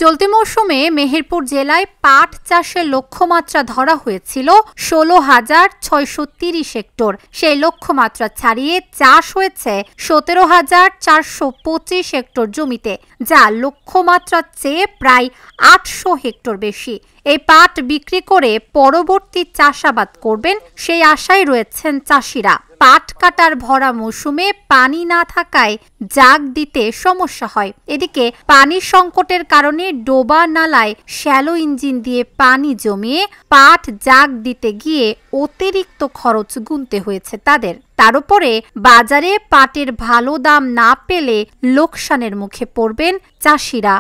চলতি মৌসুমে মেহেরপুর জেলায় পাট চাষের লক্ষ্যমাত্রা ধরা হয়েছিল 16,630 হেক্টর। সেই লক্ষ্যমাত্রা ছাড়িয়ে চাষ হয়েছে 17,425 হেক্টর জমিতে, যা লক্ষ্যমাত্রার চেয়ে প্রায় 800 হেক্টর বেশি। এই পাট বিক্রি করে পরবর্তী চাষাবাদ করবেন সেই আশায় রয়েছেন চাষিরা। পাট কাটার ভরা মৌসুমে পানি না থাকায় জাগ দিতে সমস্যা হয়। এদিকে পানির সংকটের কারণে ডোবা নালায় শ্যালো ইঞ্জিন দিয়ে পানি জমিয়ে পাট জাগ দিতে গিয়ে অতিরিক্ত খরচ গুনতে হয়েছে তাদের। তার উপরে বাজারে পাটের ভালো দাম না পেলে লোকসানের মুখে পড়বেন চাষিরা।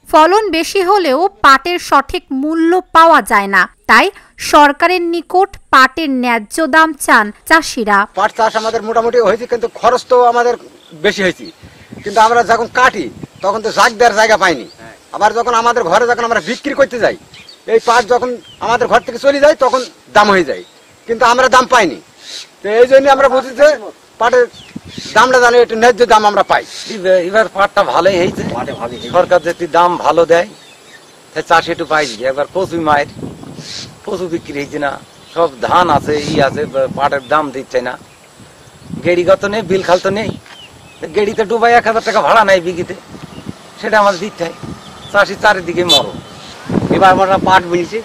ফলন বেশি হলেও পাটের সঠিক মূল্য পাওয়া যায় না, তাই সরকারের নিকট পাটের ন্যায্য দাম চান চাষিরা। পাট চাষ আমাদের মোটামুটি হয়েছে, কিন্তু খরচ তো আমাদের বেশি হয়েছে। কিন্তু আমরা যখন কাটি তখন তো জাগ দেওয়ার জায়গা পাইনি। আবার যখন আমাদের ঘরে যখন আমরা বিক্রি করতে যাই, এই পাট যখন আমাদের ঘর থেকে চলে যায় তখন দাম হয়ে যায়, কিন্তু আমরা দাম পাইনি। তো এই জন্য আমরা বুঝি যে পাটের দামটা জানি একটু ন্যায্য দাম আমরা পাই। এবার পাটটা ভালোই হয়েছে, সরকার যদি দাম ভালো দেয় চাষি একটু পাইছি। এবার প্রচুর মায়ের প্রচুর বিক্রি হয়েছে না, সব ধান আছে আছে, পাটের দাম দিচ্ছে না। গেড়িগত নেই, বিল খাল তো নেই, গেড়িতে ডুবাই 1,000 টাকা ভাড়া নেয় বিঘিতে, সেটা আমাদের দিতে হয়। চাষি চারিদিকে মরো। এবার আমরা পাট বুঝেছি,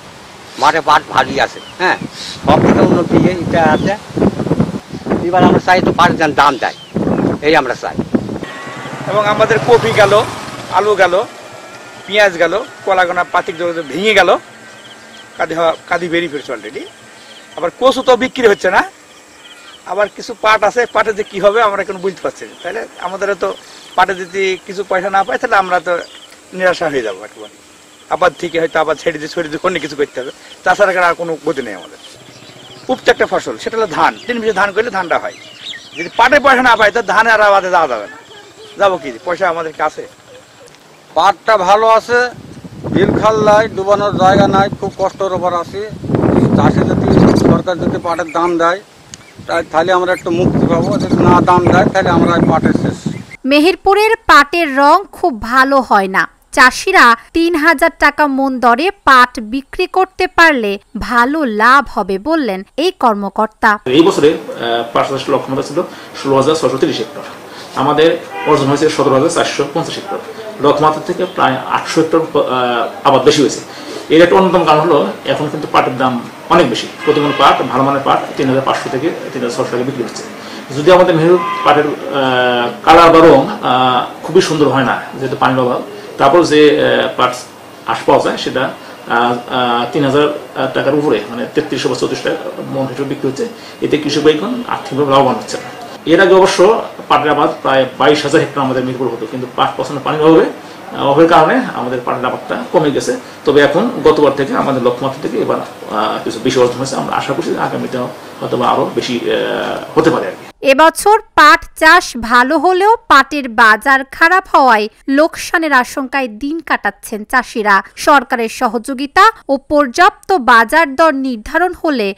মাঠে পাট ভালোই আছে, হ্যাঁ, সব থেকে উন্নতি এটা আছে। এবার আমরা চাই তো পাটের যেন দাম দেয়, এই আমরা চাই। এবং আমাদের কপি গেল, আলু গেল, পেঁয়াজ গেল, কলাগোনা পাতিক ভেঙে গেল, কাঁদি বেরিয়ে ফেলছে অলরেডি। আবার কচু তো বিক্রি হচ্ছে না। আবার কিছু পাট আছে, পাটে যে কি হবে আমরা এখন বুঝতে পারছি না। তাহলে আমাদের তো পাটে যদি কিছু পয়সা না পাই তাহলে আমরা তো নিরাশা হয়ে যাবো একেবারে। আবার থেকে হয়তো আবার ছেড়ে দিয়ে অন্য কিছু করতে হবে, তাছাড়া আর কোনো গতি নেই আমাদের। উপচে একটা ফসল, সেটা হলো ধান। 3 বছর ধান করলে ধানটা হয়। যদি পাটে পয়সা না পাই তো ধানে আর আবাদে যাওয়া যাবে না। যাবো কি, পয়সা আমাদের কাছে। পাটটা ভালো আছে, বিল খাল নাই, ডুবানোর জায়গা নাই, খুব কষ্টের ওপর আছে। চাষি যদি সরকার যদি পাটের দাম দেয় তাহলে আমরা একটু মুক্তি পাবো, যদি না দাম দেয় তাহলে আমরা পাটের শেষ। মেহেরপুরের পাটের রং খুব ভালো হয় না। চাষিরা 3,000 টাকা মন দরে পাট বিক্রি করতে পারলে ভালো লাভ হবে বললেন এই কর্মকর্তা। এই বছরে পাট চাষের লক্ষ্যমাত্রা ছিল 16,630 হেক্টর। আমাদের অর্জন হয়েছে 17,450 হেক্টর। লক্ষ্যমাত্রা থেকে প্রায় 800 হেক্টর আবাদ বেশি হয়েছে। এর একটা অন্যতম কারণ হলো এখন কিন্তু পাটের দাম অনেক বেশি। প্রতিমন পাট, ভালো মানের পাট 3,500 থেকে 3,600 টাকা বিক্রি হচ্ছে। যদি আমাদের মেহেরপুর পাটের কালার বা রং খুবই সুন্দর হয় না, যেহেতু পানির অভাব, তারপর যে পাট আশ পাওয়া যায় সেটা 3,000 টাকার উপরে, মানে 33 বা 34 টাকা মন হিসেবে বিক্রি হচ্ছে। এতে কৃষক এখন আর্থিকভাবে লাভবান হচ্ছে না। এর আগে অবশ্য পাটের আবাদ প্রায় 22,000 হেক্টর আমাদের মেহেরপুর হতো, কিন্তু পাট পছন্দ পানির অভাবের কারণে আমাদের পাটের আবাদটা কমে গেছে। তবে এখন গতবার থেকে আমাদের লক্ষ্যমাত্রা থেকে এবার কিছু বেশি অর্জন হয়েছে। আমরা আশা করছি আগামীতে হয়তো আরো বেশি হতে পারে। এবছর পাট চাষ ভালো হলেও পাটের বাজার খারাপ হওয়ায় লোকসানের আশঙ্কায় দিন কাটাচ্ছেন চাষিরা। সরকারের সহযোগিতা ও পর্যাপ্ত বাজার দর নির্ধারণ হলে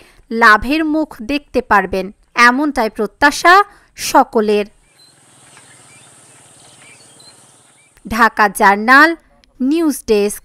লাভের মুখ দেখতে পারবেন, এমনটাই প্রত্যাশা সকলের। Dhaka journal news desk.